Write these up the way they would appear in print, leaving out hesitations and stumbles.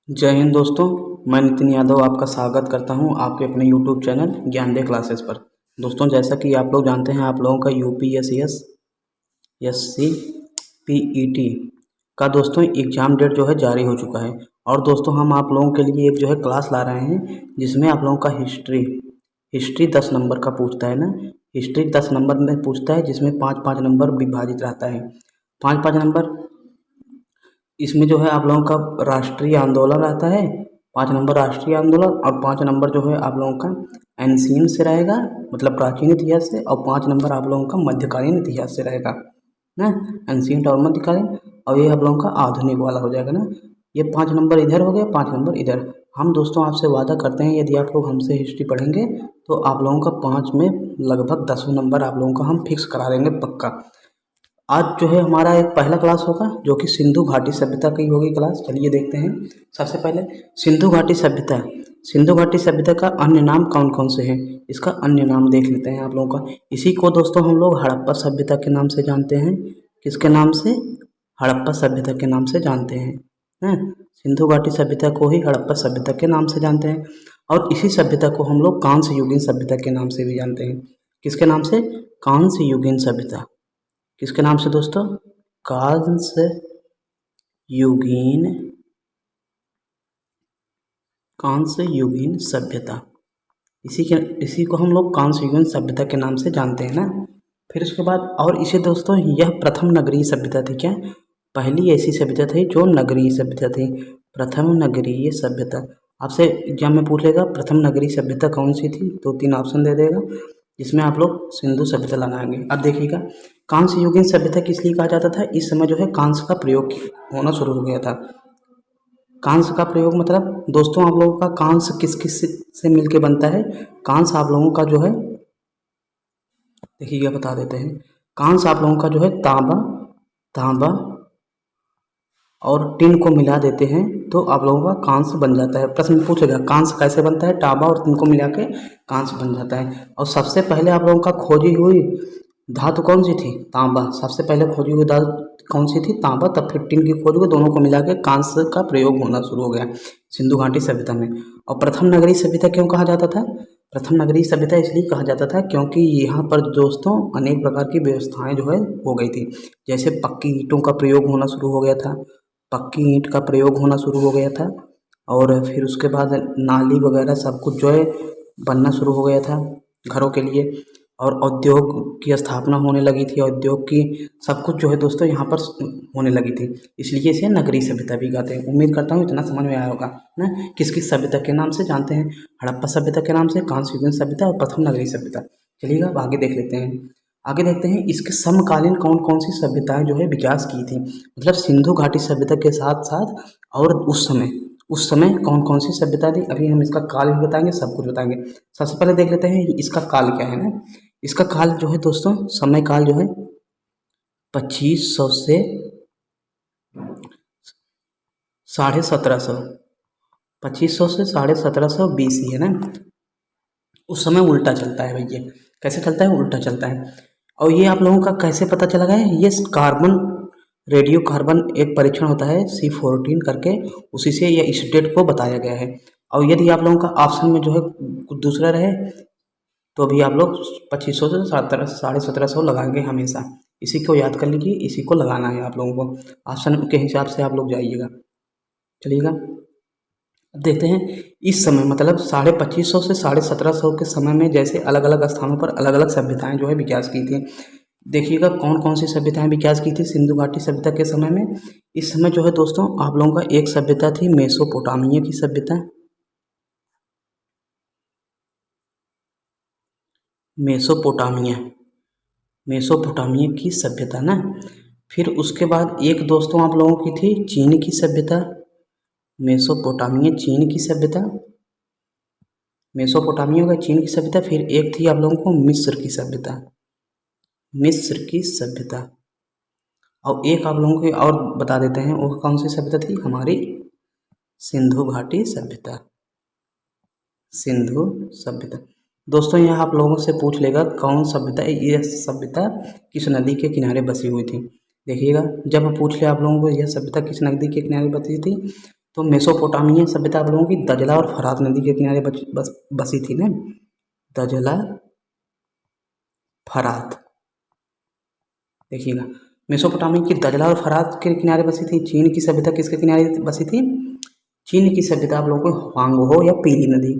जय हिंद दोस्तों। मैं नितिन यादव आपका स्वागत करता हूं आपके अपने यूट्यूब चैनल ज्ञानदेव क्लासेस पर। दोस्तों, जैसा कि आप लोग जानते हैं, आप लोगों का यूपीएससीएस एससी पीईटी का दोस्तों एग्ज़ाम डेट जो है जारी हो चुका है। और दोस्तों, हम आप लोगों के लिए एक जो है क्लास ला रहे हैं जिसमें आप लोगों का हिस्ट्री 10 नंबर का पूछता है ना। हिस्ट्री 10 नंबर में पूछता है, जिसमें 5-5 नंबर विभाजित रहता है। 5-5 नंबर इसमें जो है आप लोगों का राष्ट्रीय आंदोलन रहता है। 5 नंबर राष्ट्रीय आंदोलन और 5 नंबर जो है आप लोगों का एंशिएंट से रहेगा, मतलब प्राचीन इतिहास से। और 5 नंबर आप लोगों का मध्यकालीन इतिहास से रहेगा ना। एंशिएंट और मध्यकालीन, और ये आप लोगों का आधुनिक वाला हो जाएगा ना। ये 5 नंबर इधर हो गया, 5 नंबर इधर। हम दोस्तों आपसे वादा करते हैं, यदि आप लोग हमसे हिस्ट्री पढ़ेंगे तो आप लोगों का 5 में लगभग 10 नंबर आप लोगों का हम फिक्स करा देंगे पक्का। आज जो है हमारा एक पहला क्लास होगा जो कि सिंधु घाटी सभ्यता की होगी क्लास। चलिए देखते हैं। सबसे पहले सिंधु घाटी सभ्यता का अन्य नाम कौन कौन से हैं, इसका अन्य नाम देख लेते हैं आप लोगों का। इसी को दोस्तों हम लोग हड़प्पा सभ्यता के नाम से जानते हैं। किसके नाम से? हड़प्पा सभ्यता के नाम से जानते हैं। सिंधु घाटी सभ्यता को ही हड़प्पा सभ्यता के नाम से जानते हैं। और इसी सभ्यता को हम लोग कांस्य युगीन सभ्यता के नाम से भी जानते हैं। किसके नाम से? कांस्य युगीन सभ्यता। किसके नाम से दोस्तों? कांस्य युगीन सभ्यता। इसी को हम लोग कांस्य युगीन सभ्यता के नाम से जानते हैं ना। फिर उसके बाद, और इसे दोस्तों यह प्रथम नगरीय सभ्यता थी। क्या? पहली ऐसी सभ्यता थी जो नगरीय सभ्यता थी। प्रथम नगरीय सभ्यता। आपसे एग्जाम में पूछ लेगा प्रथम नगरीय सभ्यता कौन सी थी, तो 3 ऑप्शन दे देगा, जिसमें आप लोग सिंधु सभ्यता लगाएंगे। अब देखिएगा, कांस्य युगीन सभ्यता किस लिए कहा जाता था? इस समय जो है कांस्य का प्रयोग होना शुरू हो गया था। कांस्य का प्रयोग मतलब दोस्तों, आप लोगों का कांस्य किस किस से मिलके बनता है? कांस्य आप लोगों का जो है, देखिएगा बता देते हैं। कांस्य आप लोगों का जो है तांबा और टिन को मिला देते हैं तो आप लोगों का कांस्य बन जाता है। प्रश्न पूछेगा कांस्य कैसे बनता है? तांबा और टिन को मिला के कांस्य बन जाता है। और सबसे पहले आप लोगों का खोजी हुई धातु कौन सी थी? तांबा। सबसे पहले खोजी हुई धातु कौन सी थी? तांबा। तब फिर टिन की खोज हुई, दोनों को मिला के कांस्य का प्रयोग होना शुरू हो गया सिंधु घाटी सभ्यता में। और प्रथम नगरीय सभ्यता क्यों कहा जाता था? प्रथम नगरीय सभ्यता इसलिए कहा जाता था क्योंकि यहाँ पर दोस्तों अनेक प्रकार की व्यवस्थाएं जो है हो गई थी। जैसे पक्की ईंटों का प्रयोग होना शुरू हो गया था। पक्की ईंट का प्रयोग होना शुरू हो गया था। और फिर उसके बाद नाली वगैरह सब कुछ जो है बनना शुरू हो गया था घरों के लिए। और उद्योग की स्थापना होने लगी थी। उद्योग की सब कुछ जो है दोस्तों यहाँ पर होने लगी थी, इसलिए इसे नगरीय सभ्यता भी कहते हैं। उम्मीद करता हूँ इतना समझ में आया होगा ना। किस किस सभ्यता के नाम से जानते हैं? हड़प्पा सभ्यता के नाम से, कांस्य युगीन सभ्यता और प्रथम नगरीय सभ्यता। चलिएगा अब आगे देख लेते हैं। आगे देखते हैं इसके समकालीन कौन कौन सी सभ्यताएं जो है विकास की थी, मतलब सिंधु घाटी सभ्यता के साथ साथ। और उस समय कौन कौन सी सभ्यता थी, अभी हम इसका काल भी बताएंगे, सब कुछ बताएंगे। सबसे पहले देख लेते हैं इसका काल क्या है ना। इसका काल जो है दोस्तों, समय काल जो है 2500 से 1750, 2500 से 1750 BC है ना। उस समय उल्टा चलता है भैया। कैसे चलता है? उल्टा चलता है। और ये आप लोगों का कैसे पता चला गया है? ये रेडियो कार्बन एक परीक्षण होता है C14 करके, उसी से ये इस डेट को बताया गया है। और यदि आप लोगों का ऑप्शन में जो है कुछ दूसरा रहे तो अभी आप लोग 2500 से 1750 लगाएंगे हमेशा। इसी को याद कर लीजिए, इसी को लगाना है आप लोगों को। ऑप्शन के हिसाब से आप लोग जाइएगा। चलिएगा अब देखते हैं इस समय, मतलब 2550 से 1750 के समय में जैसे अलग अलग स्थानों पर अलग अलग सभ्यताएं जो है विकास की थी। देखिएगा कौन कौन सी सभ्यताएं विकास की थी सिंधु घाटी सभ्यता के समय में। इस समय जो है दोस्तों आप लोगों का एक सभ्यता थी मेसोपोटामिया की सभ्यता। मेसोपोटामिया की सभ्यता ना। फिर उसके बाद एक दोस्तों आप लोगों की थी चीन की सभ्यता। मेसोपोटामिया चीन की सभ्यता, मेसोपोटामिया का चीन की सभ्यता। फिर एक थी आप लोगों को मिस्र की सभ्यता। और एक आप लोगों को और बता देते हैं वो कौन सी सभ्यता थी, हमारी सिंधु घाटी सभ्यता। दोस्तों यहाँ आप लोगों से पूछ लेगा कौन सभ्यता, यह सभ्यता किस नदी के किनारे बसी हुई थी। देखिएगा जब पूछ ले आप लोगों को यह सभ्यता किस नदी के किनारे बसी थी, तो मेसोपोटामिया सभ्यता आप लोगों की दजला और फरात नदी के किनारे बसी थी ना, दजला फरात। देखिएगा, मेसोपोटामिया की दजला और फरात के किनारे बसी थी। चीन की सभ्यता किसके किनारे बसी थी? चीन की सभ्यता आप लोगों को वांगहो या पीली नदी,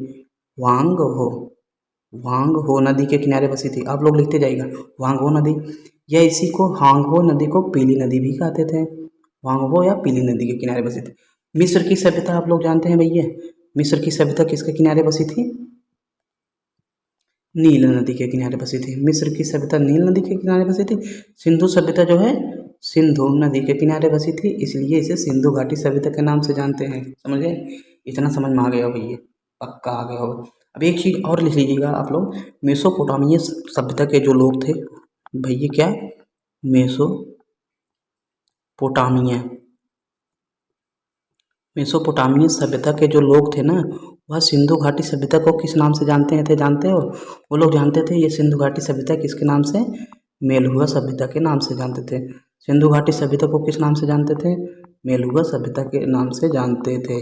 वांगहो नदी के किनारे बसी थी। आप लोग लिखते जाइएगा वांगहो नदी, या इसी को हांगहो नदी को पीली नदी भी कहते थे। वांगहो या पीली नदी के किनारे बसी थी। मिस्र की सभ्यता आप लोग जानते हैं भैया, मिस्र की सभ्यता किसके किनारे बसी थी? नील नदी के किनारे बसी थी। मिस्र की सभ्यता नील नदी के किनारे बसी थी। सिंधु सभ्यता जो है सिंधु नदी के किनारे बसी थी, इसलिए इसे सिंधु घाटी सभ्यता के नाम से जानते हैं। समझ गए? इतना समझ में आ गया हो भैया, पक्का आ गया होगा। अब एक चीज़ और लिख लीजिएगा आप लोग, मेसोपोटामिया सभ्यता के जो लोग थे भैया, क्या? मेसोपोटामिया सभ्यता के जो लोग थे ना, वह सिंधु घाटी सभ्यता को किस नाम से जानते हो? वो लोग जानते थे ये सिंधु घाटी सभ्यता किसके नाम से? मेलुआ सभ्यता के नाम से जानते थे। सिंधु घाटी सभ्यता को किस नाम से जानते थे? मेलुआ सभ्यता के नाम से जानते थे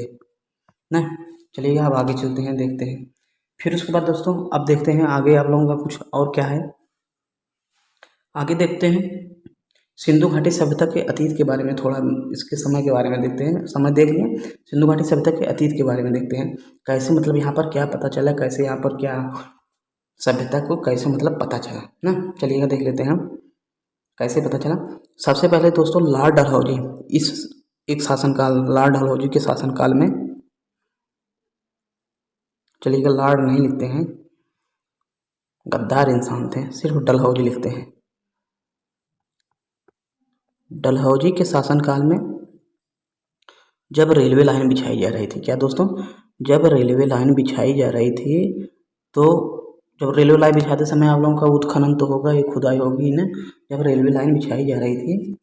ना। चलिए अब आगे चलते हैं, देखते हैं। फिर उसके बाद दोस्तों अब देखते हैं आगे आप लोगों का कुछ और क्या है। आगे देखते हैं सिंधु घाटी सभ्यता के अतीत के बारे में, थोड़ा इसके समय के बारे में देखते हैं। समय देख लिया, सिंधु घाटी सभ्यता के अतीत के बारे में देखते हैं। कैसे मतलब यहाँ पर क्या पता चला, कैसे यहाँ पर क्या सभ्यता को कैसे मतलब पता चला ना। चलिएगा देख लेते हैं हम कैसे पता चला। सबसे पहले दोस्तों लॉर्ड डलहौजी, इस एक शासनकाल लॉर्ड डलहौजी के शासनकाल में, चलिएगा लॉर्ड नहीं लिखते हैं, गद्दार इंसान थे, सिर्फ डलहौजी लिखते हैं। डलहौजी के शासनकाल में जब रेलवे लाइन बिछाई जा रही थी, क्या दोस्तों? जब रेलवे लाइन बिछाई जा रही थी, तो जब रेलवे लाइन बिछाते समय आप लोगों का उत्खनन तो होगा, ये खुदाई होगी ना। जब रेलवे लाइन बिछाई जा रही थी,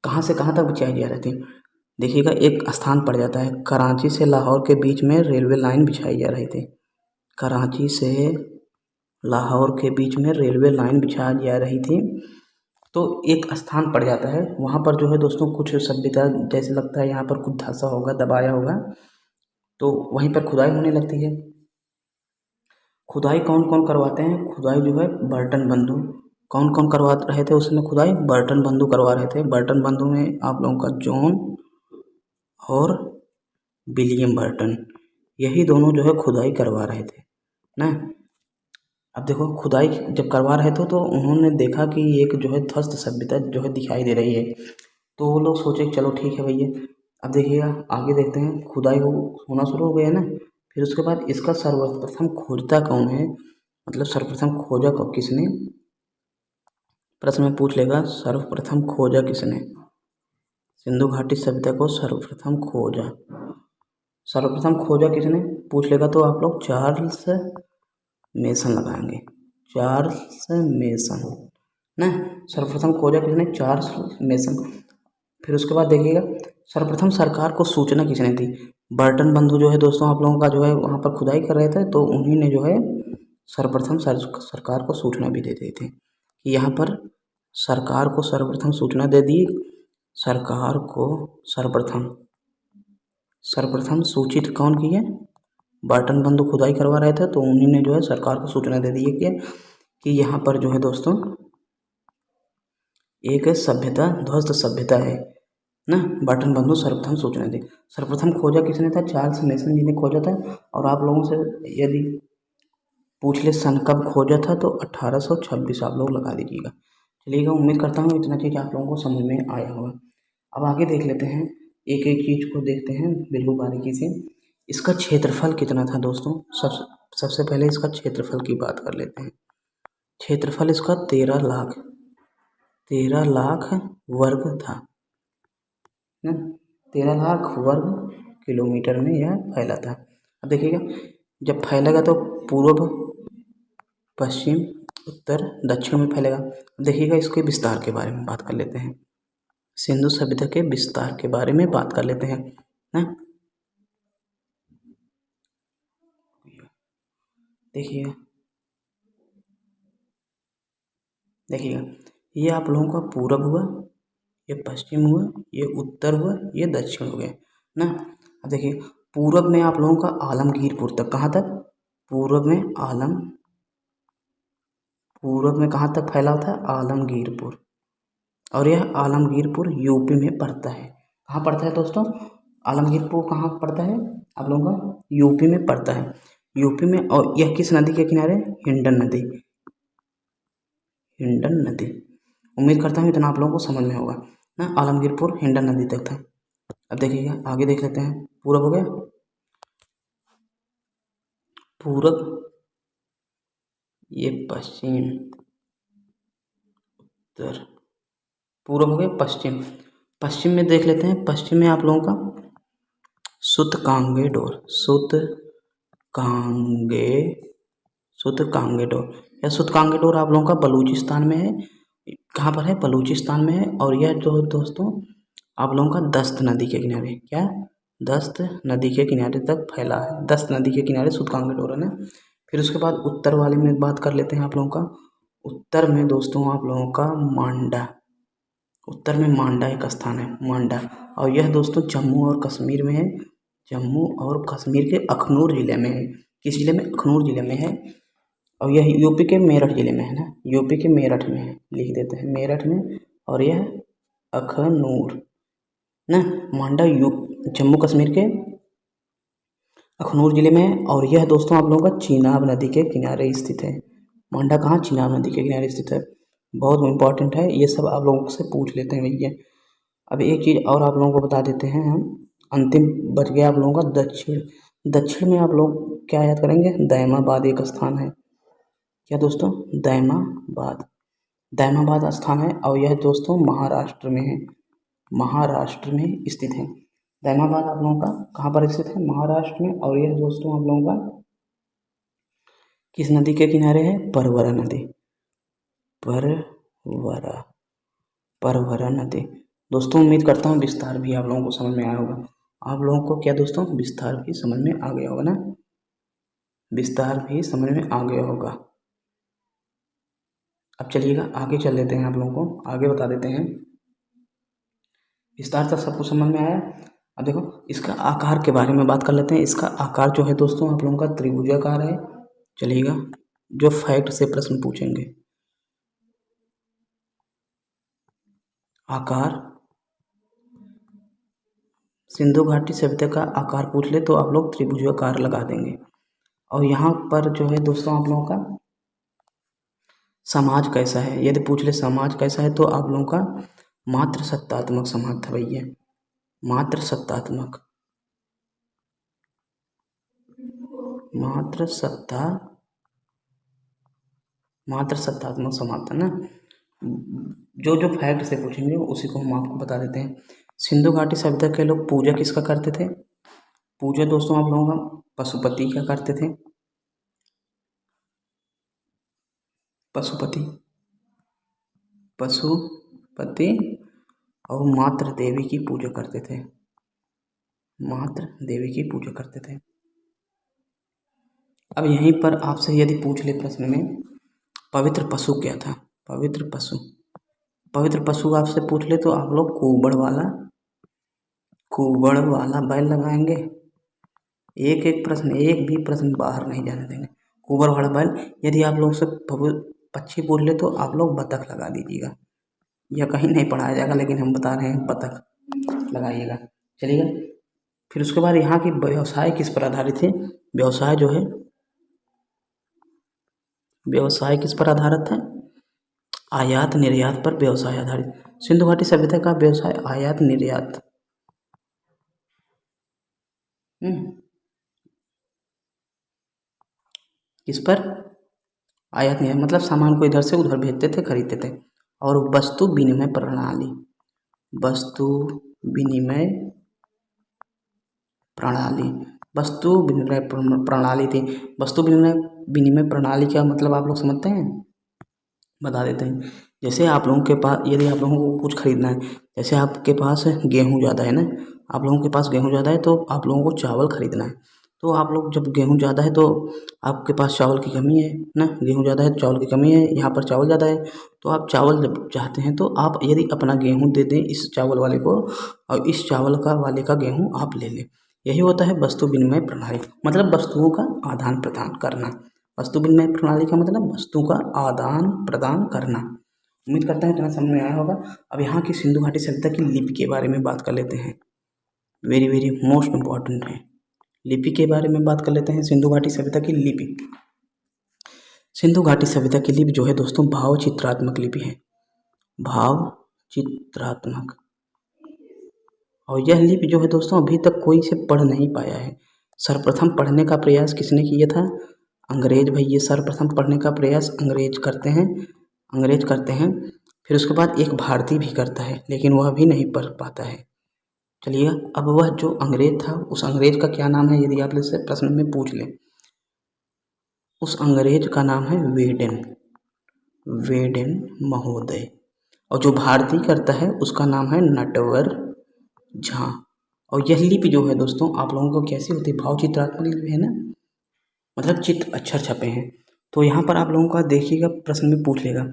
कहाँ से कहाँ तक बिछाई जा रही थी? देखिएगा एक स्थान पड़ जाता है, कराची से लाहौर के बीच में रेलवे लाइन बिछाई जा रही थी। कराची से लाहौर के बीच में रेलवे लाइन बिछाई जा रही थी, तो एक स्थान पड़ जाता है। वहाँ पर जो है दोस्तों कुछ सभ्यता जैसे लगता है यहाँ पर कुछ धंसा होगा, दबाया होगा, तो वहीं पर खुदाई होने लगती है। खुदाई कौन कौन करवाते हैं? खुदाई जो है बर्टन बंधु, कौन कौन करवा रहे थे उसमें खुदाई? बर्टन बंधु करवा रहे थे। बर्टन बंधु में आप लोगों का जॉन और विलियम बर्टन, यही दोनों जो है खुदाई करवा रहे थे ना। अब देखो खुदाई जब करवा रहे थे तो उन्होंने देखा कि एक जो है ध्वस्त सभ्यता जो है दिखाई दे रही है, तो वो लोग सोचे चलो ठीक है भैया। अब देखिएगा आगे देखते हैं, खुदाई होना शुरू हो गया ना। फिर उसके बाद इसका सर्वप्रथम खोजता कौन है, मतलब सर्वप्रथम खोजा किसने? प्रश्न में पूछ लेगा सर्वप्रथम खोजा किसने? सिंधु घाटी सभ्यता को सर्वप्रथम खोजा किसने पूछ लेगा, तो आप लोग चार्ल्स मेसन लगाएंगे, चार्ल्स मेसन ना। सर्वप्रथम खोजा किसने? Charles mason. फिर उसके बाद देखिएगा सर्वप्रथम सरकार को सूचना किसने दी? बर्टन बंधु जो है दोस्तों आप लोगों का जो है वहाँ पर खुदाई कर रहे थे, तो उन्हीं ने जो है सर्वप्रथम सरकार को सूचना भी दे दी थी कि यहाँ पर सरकार को सर्वप्रथम सूचना दे दी। सरकार को सर्वप्रथम सूचित कौन किए? बर्टन बंधु खुदाई करवा रहे थे, तो उन्हीं ने जो है सरकार को सूचना दे दी है कि यहाँ पर जो है दोस्तों एक सभ्यता ध्वस्त सभ्यता है ना। बर्टन बंधु सर्वप्रथम सूचना दी। सर्वप्रथम खोजा किसने था? चार्ल्स मेसन जी ने खोजा था। और आप लोगों से यदि पूछ ले सन कब खोजा था, तो 1826 आप लोग लगा दीजिएगा। चलिएगा उम्मीद करता हूँ इतना चीज़ आप लोगों को समझ में आया होगा। अब आगे देख लेते हैं, एक एक चीज़ को देखते हैं बिल्कुल बारीकी से। इसका क्षेत्रफल कितना था दोस्तों? सबसे पहले इसका क्षेत्रफल की बात कर लेते हैं। क्षेत्रफल इसका 13 लाख वर्ग था ना, 13 लाख वर्ग किलोमीटर में यह फैला था। अब देखिएगा जब फैलेगा तो पूर्व पश्चिम उत्तर दक्षिण में फैलेगा। देखिएगा इसके विस्तार के बारे में बात कर लेते हैं, सिंधु सभ्यता के विस्तार के बारे में बात कर लेते हैं ना। देखिएगा ये आप लोगों का पूरब हुआ, ये पश्चिम हुआ, ये उत्तर हुआ, ये दक्षिण हो गया ना। अब देखिए पूर्व में आप लोगों का आलमगीरपुर तक, कहाँ तक, पूर्व में कहाँ तक फैला था, आलमगीरपुर। और यह आलमगीरपुर यूपी में पड़ता है। कहाँ पड़ता है दोस्तों, आलमगीरपुर कहाँ पड़ता है आप लोगों का, यूपी में पड़ता है, यूपी में। और यह किस नदी के किनारे, हिंडन नदी, हिंडन नदी। उम्मीद करता हूँ इतना आप लोगों को समझ में होगा ना। आलमगीरपुर हिंडन नदी तक था। अब देखिएगा आगे देख लेते हैं। पूरब हो गया, पूरब, ये पश्चिम, उत्तर, पूरब हो गया, पश्चिम। पश्चिम में देख लेते हैं, पश्चिम में आप लोगों का सुतकांगेडोर, सुतकांगेडोर। यह सुतकांगेडोर आप लोगों का बलूचिस्तान में है। कहाँ पर है, बलूचिस्तान में है। और यह जो दोस्तों आप लोगों का दस्त नदी के किनारे, क्या, दस्त नदी के किनारे तक फैला है। दस्त नदी के किनारे सुतकांगेडोर है ना। फिर उसके बाद उत्तर वाले में बात कर लेते हैं आप लोगों का। उत्तर में दोस्तों आप लोगों का मांडा, उत्तर में मांडा एक स्थान है, मांडा। और यह दोस्तों जम्मू और कश्मीर में है, जम्मू और कश्मीर के अखनूर ज़िले में है। किस ज़िले में, अखनूर ज़िले में है। और यह यूपी के मेरठ ज़िले में है ना, यूपी के मेरठ में है, लिख देते हैं मेरठ में। और यह अखनूर ना, मांडा जम्मू कश्मीर के अखनूर ज़िले में है। और यह दोस्तों आप लोगों का चीनाब नदी के किनारे स्थित है। मांडा कहाँ, चीनाब नदी के किनारे स्थित है। बहुत इंपॉर्टेंट है, ये सब आप लोगों से पूछ लेते हैं भैया। अब एक चीज़ और आप लोगों को बता देते हैं हम, अंतिम बच गया आप लोगों का दक्षिण। दक्षिण में आप लोग क्या याद करेंगे, दैमाबाद एक स्थान है। क्या दोस्तों, दैमाबाद, दैमाबाद स्थान है। और यह दोस्तों महाराष्ट्र में है, महाराष्ट्र में स्थित है। दैमाबाद आप लोगों का कहाँ पर स्थित है, महाराष्ट्र में। और यह दोस्तों आप लोगों का किस नदी के किनारे है, परवरा नदी, परवरा नदी। दोस्तों उम्मीद करता हूँ विस्तार भी आप लोगों को समझ में आया होगा। आप लोगों को क्या दोस्तों, विस्तार भी समझ में आ गया होगा ना, विस्तार भी समझ में आ गया होगा। अब चलिएगा आगे चल लेते हैं, आप लोगों को आगे बता देते हैं। विस्तार तक सब कुछ समझ में आया। अब देखो इसका आकार के बारे में बात कर लेते हैं। इसका आकार जो है दोस्तों आप लोगों का त्रिभुजाकार है। चलिएगा जो फैक्ट से प्रश्न पूछेंगे, आकार, सिंधु घाटी सभ्यता का आकार पूछ ले तो आप लोग त्रिभुजाकार लगा देंगे। और यहाँ पर जो है दोस्तों आप लोगों का समाज कैसा है, यदि पूछ ले समाज कैसा है तो आप लोगों का मात्र सत्तात्मक समाज था भैया, मात्र सत्तात्मक, मात्र सत्तात्मक समाज था ना। जो जो फैक्ट से पूछेंगे उसी को हम आपको बता देते हैं। सिंधु घाटी सभ्यता के लोग पूजा किसका करते थे, पूजा दोस्तों आप लोगों का पशुपति का करते थे, पशुपति और मात्र देवी की पूजा करते थे, मात्र देवी की पूजा करते थे। अब यहीं पर आपसे यदि पूछ ले प्रश्न में पवित्र पशु क्या था, पवित्र पशु आपसे पूछ ले तो आप लोग कुबड़ वाला बैल लगाएंगे। एक एक प्रश्न, एक भी प्रश्न बाहर नहीं जाने देंगे। कुबड़ वाला बैल। यदि आप लोग से पक्षी पूछ ले तो आप लोग बतख लगा दीजिएगा। यह कहीं नहीं पढ़ाया जाएगा लेकिन हम बता रहे हैं, बतख लगाइएगा। चलिएगा फिर उसके बाद यहाँ की व्यवसाय किस पर आधारित है, व्यवसाय जो है, व्यवसाय किस पर आधारित है, आयात निर्यात पर व्यवसाय आधारित। सिंधु घाटी सभ्यता का व्यवसाय आयात निर्यात, किस पर, आयात निर्यात, मतलब सामान को इधर से उधर भेजते थे, खरीदते थे। और वस्तु विनिमय प्रणाली, वस्तु विनिमय प्रणाली, वस्तु विनिमय प्रणाली थी। वस्तु विनिमय प्रणाली का मतलब आप लोग समझते हैं, बता देते हैं। जैसे आप लोगों के पास, यदि आप लोगों को कुछ खरीदना है, जैसे आपके पास गेहूँ ज़्यादा है ना, आप लोगों के पास गेहूँ ज़्यादा है तो आप लोगों को चावल खरीदना है। तो आप लोग जब गेहूँ ज़्यादा है तो आपके पास चावल की कमी है ना, गेहूँ ज़्यादा है तो चावल की कमी है, यहाँ पर चावल ज़्यादा है तो आप चावल जब चाहते हैं तो आप यदि अपना गेहूँ दे दें इस चावल वाले को और इस चावल का वाले का गेहूँ आप ले लें। यही होता है वस्तु विनिमय प्रणाली, मतलब वस्तुओं का आदान प्रदान करना। वस्तु विनिमय प्रणाली का मतलब वस्तु का आदान प्रदान करना। उम्मीद करता हूँ इतना समझ में आया होगा। अब यहाँ की सिंधु घाटी सभ्यता की लिपि के बारे में बात कर लेते हैं, वेरी वेरी मोस्ट इम्पॉर्टेंट है। लिपि के बारे में बात कर लेते हैं, सिंधु घाटी सभ्यता की लिपि। सिंधु घाटी सभ्यता की लिपि जो है दोस्तों भाव चित्रात्मक लिपि है, भाव चित्रात्मक। और यह लिपि जो है दोस्तों अभी तक कोई इसे पढ़ नहीं पाया है। सर्वप्रथम पढ़ने का प्रयास किसने किया था? अंग्रेज भाई, ये सर्वप्रथम पढ़ने का प्रयास अंग्रेज करते हैं। फिर उसके बाद एक भारतीय भी करता है, लेकिन वह भी नहीं पढ़ पाता है। चलिए, अब वह जो अंग्रेज था उस अंग्रेज का क्या नाम है, यदि आप इससे प्रश्न में पूछ लें, उस अंग्रेज का नाम है वेडेन महोदय। और जो भारतीय करता है उसका नाम है नटवर झा। और यह लिपि जो है दोस्तों आप लोगों को कैसी होती है, भाव चित्रात्मक लिपि है ना, मतलब चित्र अक्षर छपे हैं। तो यहाँ पर आप लोगों का देखिएगा, प्रश्न में पूछ लेगा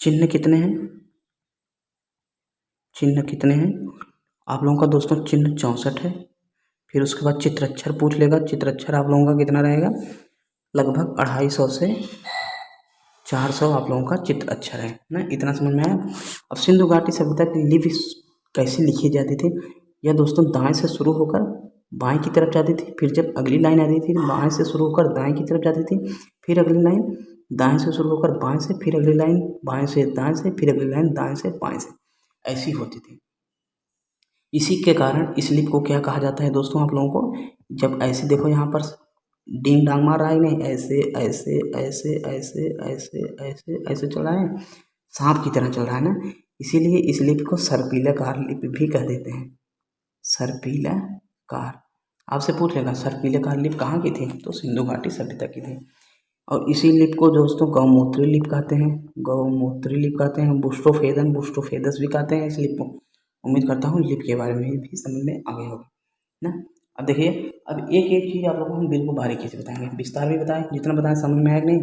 चिन्ह कितने हैं। आप लोगों का दोस्तों चिन्ह 64 है। फिर उसके बाद चित्र अक्षर पूछ लेगा, चित्र अक्षर आप लोगों का कितना रहेगा, लगभग 250 से 400 आप लोगों का चित्र अक्षर है ना, इतना समझ में आया। अब सिंधु घाटी सभ्यता की लिपि कैसे लिखी जाती थी, यह दोस्तों दाएं से शुरू होकर बाएं की तरफ जाती थी, फिर जब अगली लाइन आती थी बाएं से शुरू होकर दाएं की तरफ जाती थी, फिर अगली लाइन दाएं से शुरू होकर बाएं से, फिर अगली लाइन बाएं से दाएं से, फिर अगली लाइन दाएं से बाएं से, ऐसी होती थी। इसी के कारण इस लिपि को क्या कहा जाता है दोस्तों आप लोगों को, जब ऐसे देखो यहाँ पर डिंग डांग मार रहा है नहीं, ऐसे ऐसे ऐसे ऐसे ऐसे ऐसे ऐसे चल रहा है, सांप की तरह चल रहा है ना, इसीलिए इस लिपि को सर्पिलाकार लिपि भी कह देते हैं। सर्पिलाकार आपसे पूछ लेगा सर्पिलाकार लिपि कहाँ की थी, तो सिंधु घाटी सभ्यता की थी। और इसी लिपि को दोस्तों गौमूत्री लिपि कहते हैं, बुस्टोफेदस भी कहते हैं इस लिपि को। उम्मीद करता हूँ लिपि के बारे में भी समझ में आ गया होगा ना। अब देखिए, अब एक एक चीज़ आप लोगों को हम बिल्कुल बारीकी से बताएंगे, विस्तार भी बताएं, जितना बताएं समझ में आएगा नहीं,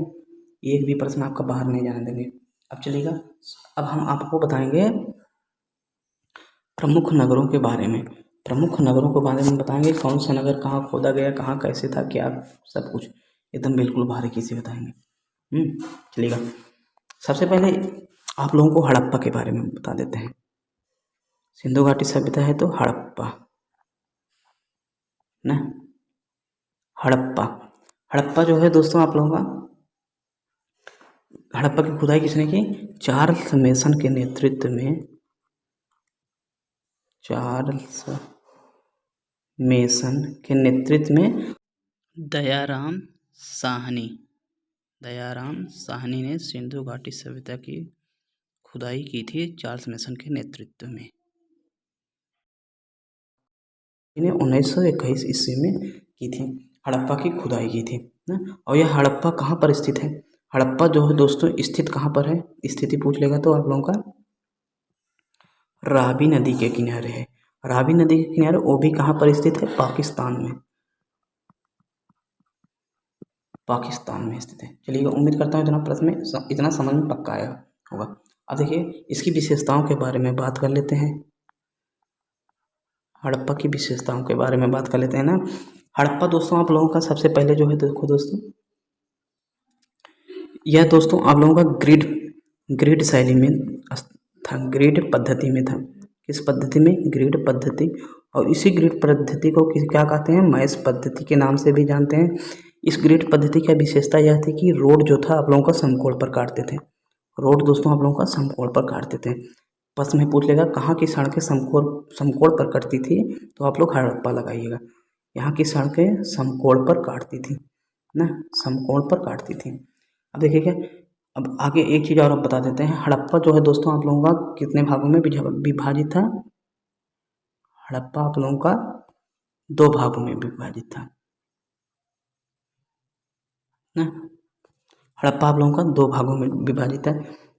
एक भी प्रश्न आपका बाहर नहीं जाने देंगे। अब चलिएगा, अब हम आपको बताएंगे प्रमुख नगरों के बारे में। प्रमुख नगरों के बारे में बताएंगे, कौन सा नगर कहाँ खोदा गया, कहाँ कैसे था, क्या सब कुछ एकदम बिल्कुल बारीकी से बताएंगे। चलिएगा, सबसे पहले आप लोगों को हड़प्पा के बारे में बता देते हैं। सिंधु घाटी सभ्यता है तो हड़प्पा ना, हड़प्पा जो है दोस्तों आप लोगों का, हड़प्पा की खुदाई किसने की, चार्ल्स मेसन के नेतृत्व में, चार्ल्स मेसन के नेतृत्व में दयाराम साहनी ने सिंधु घाटी सभ्यता की खुदाई की थी, चार्ल्स मेसन के नेतृत्व में। इन्हें 1921 ईस्वी में की थी, हड़प्पा की खुदाई की थी ना। और यह हड़प्पा कहाँ पर स्थित है, हड़प्पा जो है दोस्तों स्थित कहाँ पर है, स्थिति पूछ लेगा तो आप लोगों का रावी नदी के किनारे है। रावी नदी के किनारे, वो भी कहाँ पर स्थित है, पाकिस्तान में स्थित है। चलिए, उम्मीद करता हूँ इतना प्रश्न में इतना समझ में पक्का आया होगा। अब देखिए, इसकी विशेषताओं के बारे में बात कर लेते हैं, हड़प्पा की विशेषताओं के बारे में बात कर लेते हैं ना। हड़प्पा दोस्तों आप लोगों का सबसे पहले जो है देखो दोस्तों, यह दोस्तों आप लोगों का ग्रिड शैली में था, ग्रिड पद्धति में था। किस पद्धति में, ग्रिड पद्धति। और इसी ग्रिड पद्धति को क्या कहते हैं, मैश पद्धति के नाम से भी जानते हैं। इस ग्रिड पद्धति की विशेषता यह थी कि रोड जो था आप लोगों का समकोण पर काटते थे, रोड दोस्तों आप लोगों का समकोण पर काटते थे। प्रश्न में पूछ लेगा कहाँ की सड़कें समकोण पर कटती थी, तो आप लोग हड़प्पा लगाइएगा। यहाँ की सड़कें समकोण पर काटती थी ना, समकोण पर काटती थी। अब देखिए क्या, अब आगे एक चीज़ और आप बता देते हैं, हड़प्पा जो है दोस्तों आप लोगों का कितने भागों में विभाजित था, हड़प्पा आप लोगों का 2 भागों में विभाजित था ना। हड़प्पा आप लोगों का 2 भागों में विभाजित है।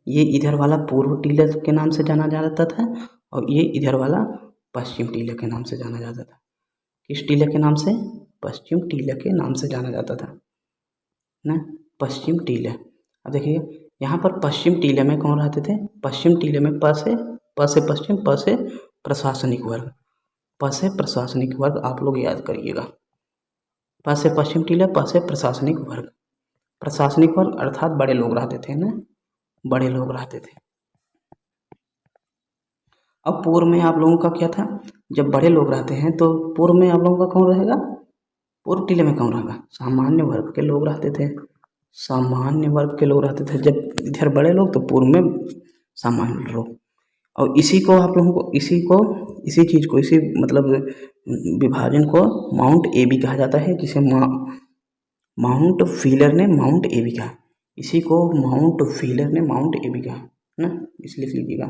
ये इधर वाला पूर्व टीला के नाम से जाना जाता था और ये इधर वाला पश्चिम टीला के नाम से जाना जाता था। किस टीले के नाम से? पश्चिम टीले के नाम से जाना जाता था ना, पश्चिम टीले। अब देखिए यहाँ पर पश्चिम टीले में कौन रहते थे? पश्चिम टीले में प से पश्चिम, प से प्रशासनिक वर्ग, प से प्रशासनिक वर्ग आप लोग याद करिएगा। प से पश्चिम टीले, प से प्रशासनिक वर्ग। प्रशासनिक वर्ग अर्थात बड़े लोग रहते थे ना, बड़े लोग रहते थे। अब पूर्व में आप लोगों का क्या था? जब बड़े लोग रहते हैं तो पूर्व में आप लोगों का कौन रहेगा? पूर्व टीले में कौन रहेगा? सामान्य वर्ग के लोग रहते थे, सामान्य वर्ग के लोग रहते थे। जब इधर बड़े लोग तो पूर्व में सामान्य लोग। और इसी को आप लोगों को इसी चीज़ को इसी मतलब विभाजन को माउंट एबी कहा जाता है, जिसे माउंट फिलर ने माउंट एबी कहा। इसी को माउंट फिलर ने माउंट एबी कहा ना, इसलिए लिख लीजिएगा।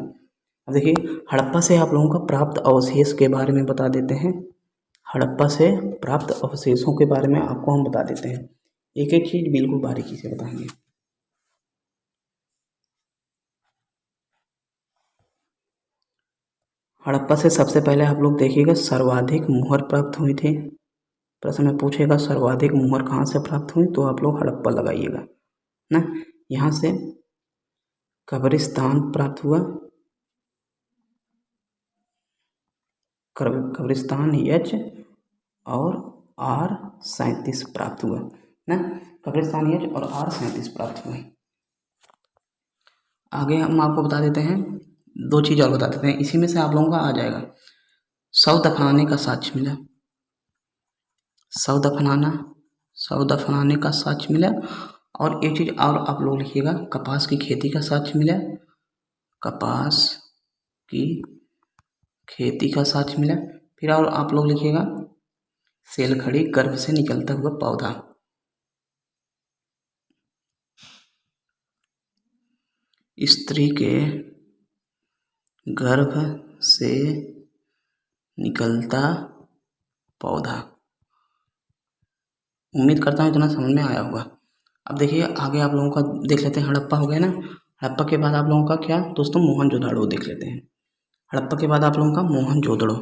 अब देखिए हड़प्पा से आप लोगों का प्राप्त अवशेष के बारे में बता देते हैं। हड़प्पा से प्राप्त अवशेषों के बारे में आपको हम बता देते हैं, एक एक चीज़ बिल्कुल बारीकी से बताएंगे। हड़प्पा से सबसे पहले आप लोग देखिएगा सर्वाधिक मुहर प्राप्त हुई थी। प्रश्न में पूछेगा सर्वाधिक मुहर कहाँ से प्राप्त हुई, तो आप लोग हड़प्पा लगाइएगा ना। यहाँ से कब्रिस्तान प्राप्त हुआ, कब्रिस्तान एच और R37 प्राप्त हुआ ना, कब्रिस्तान एच और R37 प्राप्त हुए। आगे हम आपको बता देते हैं, दो चीज़ और बता देते हैं, इसी में से आप लोगों का आ जाएगा। शव दफनाने का साक्ष्य मिला, शव दफनाने का साक्ष्य मिला। और एक चीज़ और आप लोग लिखिएगा, कपास की खेती का साक्ष्य मिला, कपास की खेती का साक्ष्य मिला। फिर और आप लोग लिखिएगा सेलखड़ी गर्भ से निकलता हुआ पौधा, स्त्री के गर्भ से निकलता पौधा। उम्मीद करता हूँ इतना समझ में आया होगा। अब देखिए आगे आप लोगों का देख लेते हैं, हड़प्पा हो गया ना। हड़प्पा के बाद आप लोगों का क्या दोस्तों, मोहनजोदड़ो देख लेते हैं। हड़प्पा के बाद आप लोगों का मोहनजोदड़ो।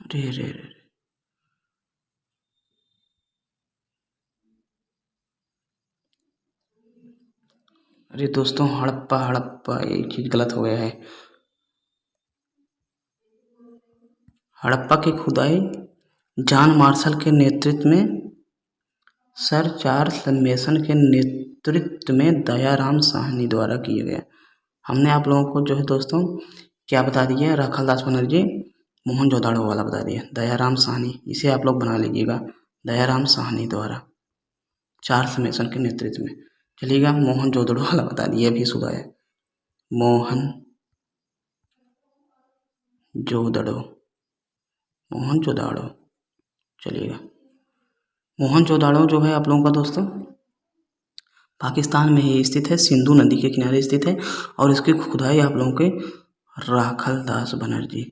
रे रे रे अरे दोस्तों हड़प्पा एक चीज़ गलत हो गया है। हड़प्पा की खुदाई जॉन मार्शल के नेतृत्व में, सर चार्ल्स मेसन के नेतृत्व में दयाराम साहनी द्वारा किया गया। हमने आप लोगों को जो है दोस्तों क्या बता दिया, राखालदास बनर्जी मोहनजोदड़ो वाला बता दिया, दयाराम साहनी इसे आप लोग बना लीजिएगा, दयाराम साहनी द्वारा चार्ल्स मेसन के नेतृत्व में। चलिएगा मोहनजोदड़ो वाला बता दिया, अभी सुधा है मोहनजोदड़ो। चलिएगा मोहनजोदड़ो जो है आप लोगों का दोस्तों पाकिस्तान में ही स्थित है, सिंधु नदी के किनारे स्थित है। और इसकी खुदाई आप लोगों के राखालदास बनर्जी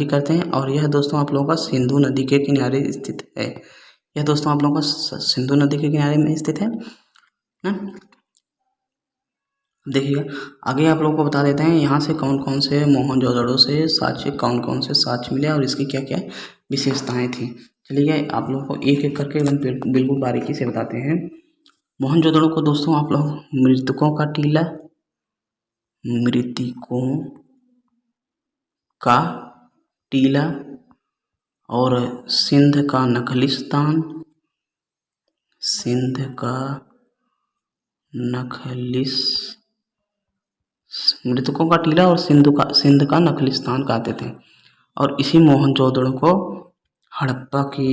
करते हैं। और यह दोस्तों आप लोगों का सिंधु नदी के किनारे स्थित है, यह दोस्तों आप लोगों का सिंधु नदी के किनारे में स्थित है ना। देखिए आगे आप लोगों को बता देते हैं यहाँ से कौन कौन से मोहनजोदड़ो से साक्ष्य, कौन कौन से साक्ष्य मिले और इसकी क्या क्या विशेषताएं थी। चलिए आप लोगों को एक एक करके एकदम बिल्कुल बारीकी से बताते हैं। मोहनजोदड़ो को दोस्तों आप लोग मृतकों का टीला और सिंध का मृतकों का टीला और सिंध का नखलिस्तान कहते थे। और इसी मोहनजोदड़ो को हड़प्पा की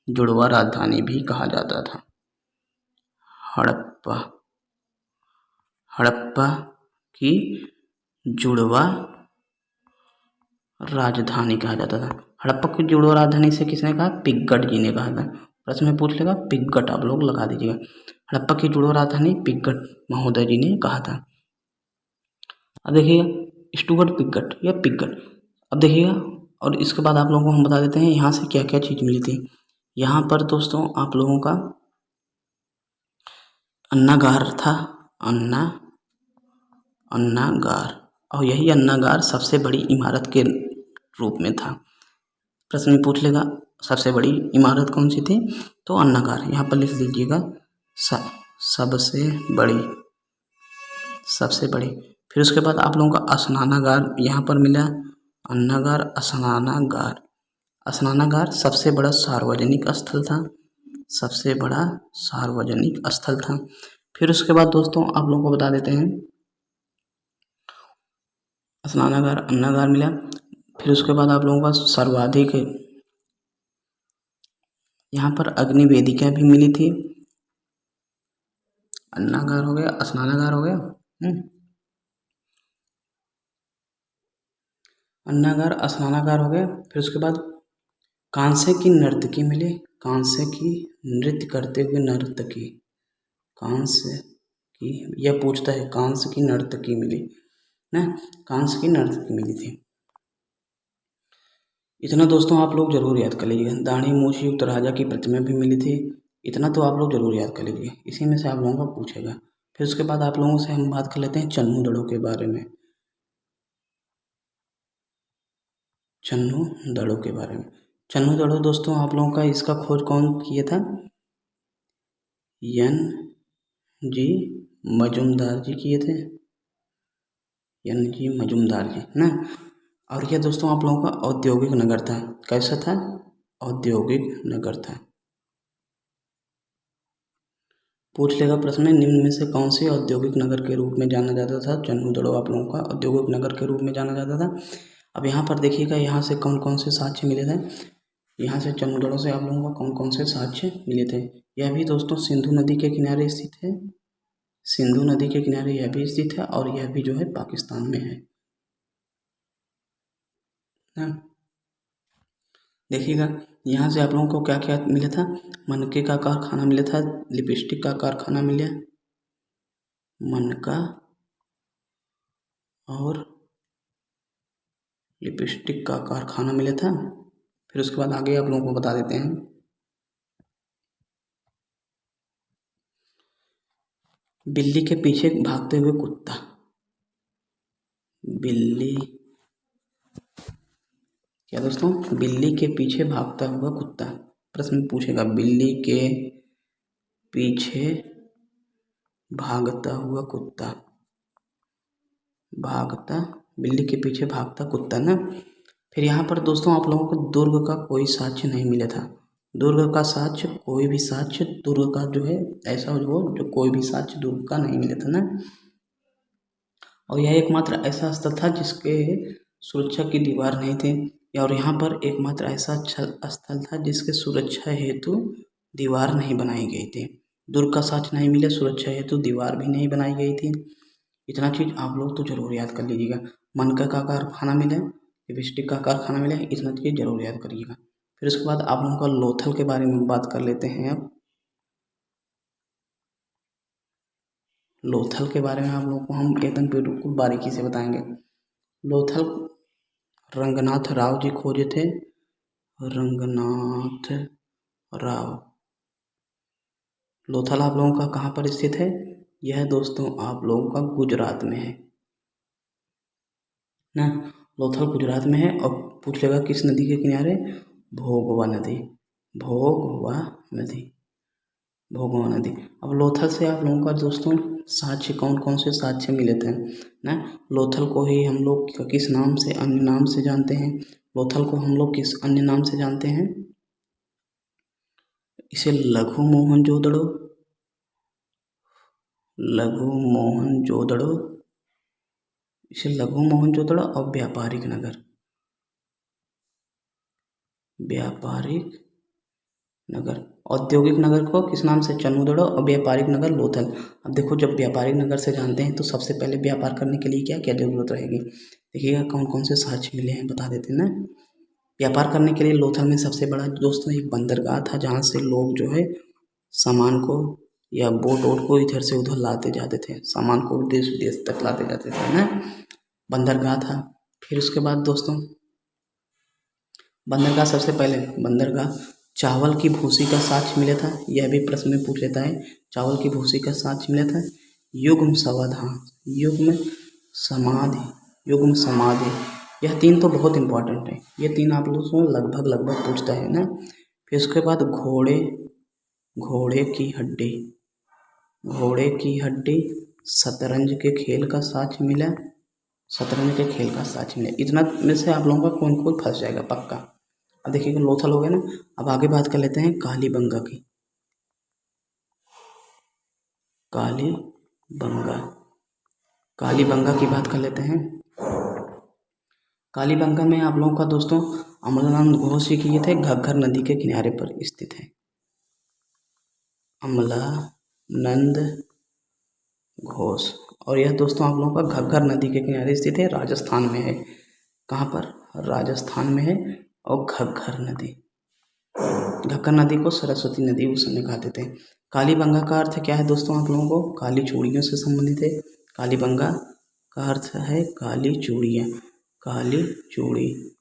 जुड़वा राजधानी भी कहा जाता था। हड़प्पा की जुड़वा राजधानी कहा जाता था। हड़प्पा की जुड़वा राजधानी से किसने कहा? पिंगट जी ने कहा था। प्रश्न में पूछ लेगा, पिंगट आप लोग लगा दीजिएगा। हड़प्पा की जुड़वा राजधानी पिंगट महोदय जी ने कहा था। अब देखिएगा स्टुअर्ट पिंगट या पिंगट। अब देखिएगा और इसके बाद आप लोगों को हम बता देते हैं यहाँ से क्या क्या चीज़ मिली थी। यहाँ पर दोस्तों आप लोगों का अन्नागार था, अन्नागार, और यही अन्नागार सबसे बड़ी इमारत के रूप में था। प्रश्न में पूछ लेगा सबसे बड़ी इमारत कौन सी थी, तो अन्नागार। यहाँ पर लिख लीजिएगा सबसे बड़ी। फिर उसके बाद आप लोगों का स्नानागार यहाँ पर मिला, अन्नागार, स्नानागार सबसे बड़ा सार्वजनिक स्थल था। फिर उसके बाद दोस्तों आप लोगों को बता देते हैं, स्नानागार, अन्नागार मिला। फिर उसके बाद आप लोगों का सर्वाधिक यहाँ पर अग्नि वेदिका भी मिली थी। अन्नागार हो गया, स्नानागार हो गया, अन्नागार, स्नानागार हो गया। फिर उसके बाद कांसे की नर्तकी मिली, कांसे की नृत्य करते हुए नर्तकी, कांसे की, यह पूछता है कांसे की नर्तकी मिली ना, कांसे की नर्तकी मिली थी। इतना दोस्तों आप लोग जरूर याद कर लीजिएगा। दाढ़ी मूछ युक्त राजा की प्रतिमा भी मिली थी, इतना तो आप लोग जरूर याद कर लीजिए, इसी में से आप लोगों को पूछेगा। फिर उसके बाद आप लोगों से हम बात कर लेते हैं चन्नू दड़ों के बारे में। चन्नू दड़ों दोस्तों आप लोगों का इसका खोज कौन किया था, NG मजुमदार जी किए थे, NG मजुमदार जी ना। और यह दोस्तों आप लोगों का औद्योगिक नगर था। कैसा था, औद्योगिक नगर था। पूछ लेगा प्रश्न में, निम्न में से कौन से औद्योगिक नगर के रूप में जाना जाता था, चन्नू दड़ों आप लोगों का औद्योगिक नगर के रूप में जाना जाता था। अब यहाँ पर देखिएगा, यहाँ से कौन कौन से साक्ष्य मिले थे, यहाँ से चन्नू दड़ों से आप लोगों को कौन कौन से साक्ष्य मिले थे। यह भी दोस्तों सिंधु नदी के किनारे स्थित है, सिंधु नदी के किनारे यह भी स्थित है, और यह भी जो है पाकिस्तान में है ना। देखिएगा यहाँ से आप लोगों को क्या क्या मिला था, मनके का कारखाना मिला था, लिपस्टिक का कारखाना मिला, मनका और लिपस्टिक का कारखाना मिला था। फिर उसके बाद आगे आप लोगों को बता देते हैं, बिल्ली के पीछे भागते हुए कुत्ता, बिल्ली, क्या दोस्तों, बिल्ली के पीछे भागता हुआ कुत्ता। प्रश्न में पूछेगा बिल्ली के पीछे भागता हुआ कुत्ता, बिल्ली के पीछे भागता कुत्ता ना। फिर यहाँ पर दोस्तों आप लोगों को दुर्ग का कोई साक्ष्य नहीं मिला था, दुर्ग का साक्ष्य, कोई भी साक्ष्य दुर्ग का जो है ऐसा जो कोई भी साक्ष्य दुर्ग का नहीं मिला था ना। और यह एकमात्र ऐसा स्थल था जिसके सुरक्षा की दीवार नहीं थी, और यहाँ पर एकमात्र ऐसा स्थल था जिसके सुरक्षा हेतु दीवार नहीं बनाई गई थी। दुर्ग का साक्ष्य नहीं मिला, सुरक्षा हेतु दीवार भी नहीं बनाई गई थी। इतना चीज़ आप लोग तो जरूर याद कर लीजिएगा। मनका का कारखाना मिला, लिपस्टिक का कारखाना मिला, इतना चीज़ जरूर याद करिएगा। फिर उसके बाद आप लोगों का लोथल के बारे में बात कर लेते हैं। अब लोथल के बारे में आप लोगों को हम एकदम बिल्कुल बारीकी से बताएंगे। लोथल रंगनाथ राव जी खोजे थे, रंगनाथ राव। लोथल आप लोगों का कहाँ पर स्थित है, यह दोस्तों आप लोगों का गुजरात में है ना। लोथल गुजरात में है। और पूछ लेगा किस नदी के किनारे, भोगवा नदी, भोगवा नदी। अब लोथल से आप लोगों का दोस्तों साक्ष्य कौन कौन से साक्ष्य मिले थे ना। लोथल को ही हम लोग किस नाम से, अन्य नाम से जानते हैं, लोथल को हम लोग किस अन्य नाम से जानते हैं, इसे लघु मोहनजोदड़ो, इसे लघु मोहनजोदड़ो और व्यापारिक नगर। औद्योगिक नगर को किस नाम से, चन्नू दड़ो, और व्यापारिक नगर लोथल। अब देखो जब व्यापारिक नगर से जानते हैं तो सबसे पहले व्यापार करने के लिए क्या क्या जरूरत रहेगी, देखिएगा कौन कौन से साक्ष्य मिले हैं बता देते हैं ना। व्यापार करने के लिए लोथल में सबसे बड़ा दोस्तों एक बंदरगाह था, जहाँ से लोग जो है सामान को या बोट वोट को इधर से उधर लाते जाते थे, सामान को देश विदेश तक लाते जाते थे ना, बंदरगाह था। फिर उसके बाद दोस्तों बंदरगाह, सबसे पहले बंदरगाह चावल की भूसी का साक्ष्य मिला था, यह भी प्रश्न में पूछ लेता है। चावल की भूसी का साक्ष्य मिला था। युग्म समाधान, युग्म समाधि, युग्म समाधि, यह तीन तो बहुत इंपॉर्टेंट है। ये तीन आप लोगों को लगभग पूछता है ना। फिर उसके बाद घोड़े, घोड़े की हड्डी, घोड़े की हड्डी, शतरंज के खेल का साक्ष्य मिला, शतरंज के खेल का साक्ष्य मिला। इतना में से आप लोगों का कौन कोई फंस जाएगा पक्का। अब देखिएगा लोथल हो गया ना। अब आगे बात कर लेते हैं कालीबंगा की। कालीबंगा, कालीबंगा की बात कर लेते हैं। कालीबंगा में आप लोगों का दोस्तों अमलानंद घोष जी किए थे, घग्गर नदी के किनारे पर स्थित है। अमलानंद घोष, और यह दोस्तों आप लोगों का घग्गर नदी के किनारे स्थित है, राजस्थान में है। कहाँ पर? राजस्थान में है। और घग्गर नदी, घग्गर नदी को सरस्वती नदी उस समय कहते थे। कालीबंगा का अर्थ क्या है दोस्तों आप लोगों को? काली चूड़ियों से संबंधित है। कालीबंगा का अर्थ है काली चूड़ियाँ, काली चूड़ी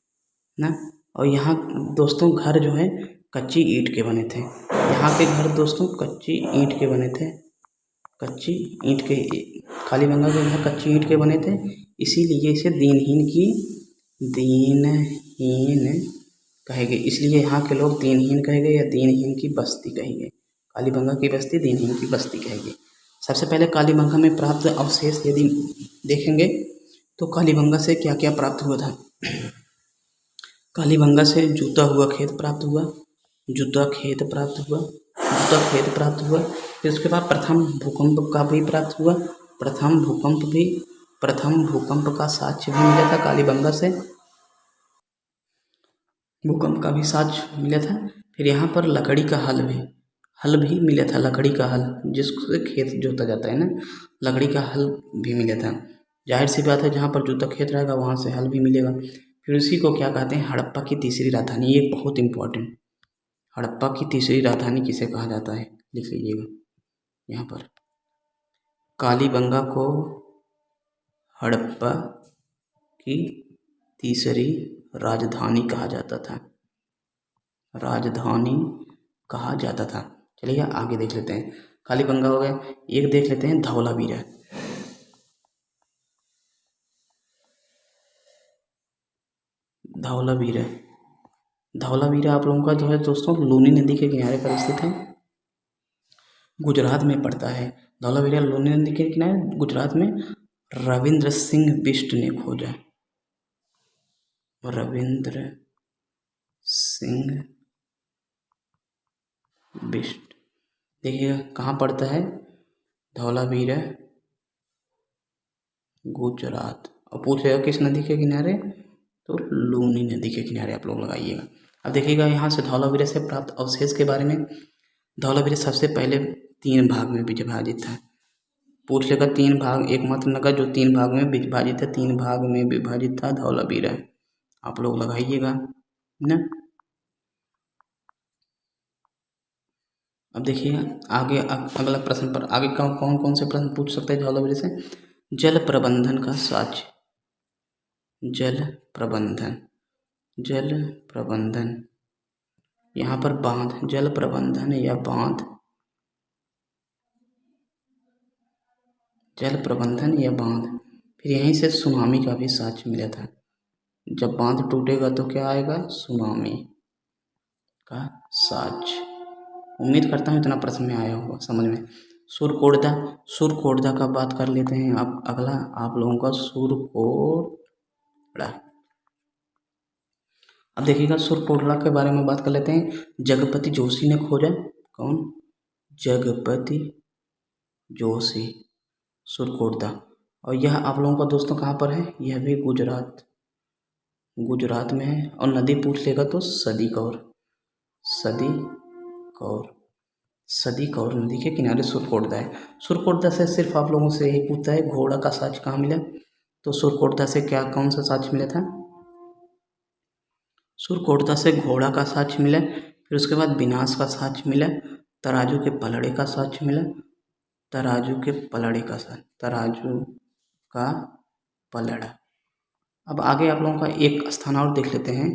ना। और यहाँ दोस्तों घर जो है कच्ची ईंट के बने थे। यहाँ के घर दोस्तों कच्ची ईंट के बने थे, कच्ची ईंट के। कालीबंगा के घर कच्ची ईंट के बने थे, इसीलिए इसे दीनहीन कहे गए। इसलिए यहाँ के लोग दीनहीन कहे गए या दीनहीन की बस्ती कही गई। कालीबंगा की बस्ती दीनहीन की बस्ती कही गई। सबसे पहले कालीबंगा में प्राप्त अवशेष यदि देखेंगे तो कालीबंगा से क्या क्या प्राप्त हुआ था। कालीबंगा से जूता हुआ खेत प्राप्त हुआ, जूता खेत प्राप्त हुआ, जूता खेत प्राप्त हुआ। फिर उसके बाद प्रथम भूकंप का भी प्राप्त हुआ, प्रथम भूकंप का साक्ष्य भी मिला था कालीबंगा से, भूकंप का भी साक्ष्य मिला था। फिर यहाँ पर लकड़ी का हल भी मिला था, लकड़ी का हल जिससे खेत जोता जाता है ना, लकड़ी का हल भी मिला था। जाहिर सी बात है जहाँ पर जूता खेत रहेगा वहाँ से हल भी मिलेगा। फिर उसी को क्या कहते हैं? हड़प्पा की तीसरी राजधानी। ये बहुत इंपॉर्टेंट, हड़प्पा की तीसरी राजधानी किसे कहा जाता है? लिख लीजिएगा यहाँ पर। कालीबंगा को हड़प्पा की तीसरी राजधानी कहा जाता था, राजधानी कहा जाता था। चलिए आगे देख लेते हैं। कालीबंगा हो गया। एक देख लेते हैं धौलावीरा। धौलावीरा, धौलावीरा आप लोगों का जो है दोस्तों लूनी नदी के किनारे पर स्थित है, गुजरात में पड़ता है। धौलावीरा लूनी नदी के किनारे गुजरात में। रविंद्र सिंह बिष्ट ने खोजा, रविंद्र सिंह बिष्ट। देखिएगा कहाँ पड़ता है? धौलावीरा गुजरात। और पूछेगा किस नदी के किनारे? तो लूनी नदी के किनारे आप लोग लगाइएगा। अब देखिएगा यहाँ से धौलावीरा से प्राप्त अवशेष के बारे में। धौलावीरा सबसे पहले 3 भाग में विभाजित था। पूछ लेगा 3 भाग, एकमात्र नगर जो 3 भाग में विभाजित है, 3 भाग में विभाजित था धौलावीरा। आप लोग लगाइएगा ना। अब देखिएगा आगे अगला प्रश्न पर आगे कौन कौन से प्रश्न पूछ सकते हैं धौलावीरा से? जल प्रबंधन का साक्ष्य, जल प्रबंधन, जल प्रबंधन। यहाँ पर बांध, जल प्रबंधन या बांध, जल प्रबंधन या बांध। फिर यहीं से सुनामी का भी साक्ष्य मिला था। जब बांध टूटेगा तो क्या आएगा? सुनामी का साक्ष्य। उम्मीद करता हूँ इतना प्रश्न में आया होगा समझ में। सुरकोटदा, सुरकोटदा का बात कर लेते हैं। अब अगला आप लोगों का सुरकोटड़ा। अब देखिएगा सुरकोटड़ा के बारे में बात कर लेते हैं। जगपति जोशी ने खोजा। कौन? जगपति जोशी, सुरकोटदा। और यह आप लोगों का दोस्तों कहाँ पर है? यह भी गुजरात, गुजरात में है। और नदी पूछ लेगा तो सदी कौर, सदी कौर, सदी कौर नदी के किनारे सुरकोटदा है। सुरकोटदा से सिर्फ आप लोगों से यही पूछता है घोड़ा का साक्ष्य कहाँ मिला? तो सुरकोटदा से क्या कौन सा साक्ष्य मिला था? सुरकोटदा से घोड़ा का साक्ष्य मिला। फिर उसके बाद विनाश का साक्ष्य मिला, तराजू के पलड़े का साक्ष्य मिला, तराजू के पलड़े का साक्ष्य, तराजू का पलड़ा। अब आगे आप लोगों का एक स्थान और देख लेते हैं,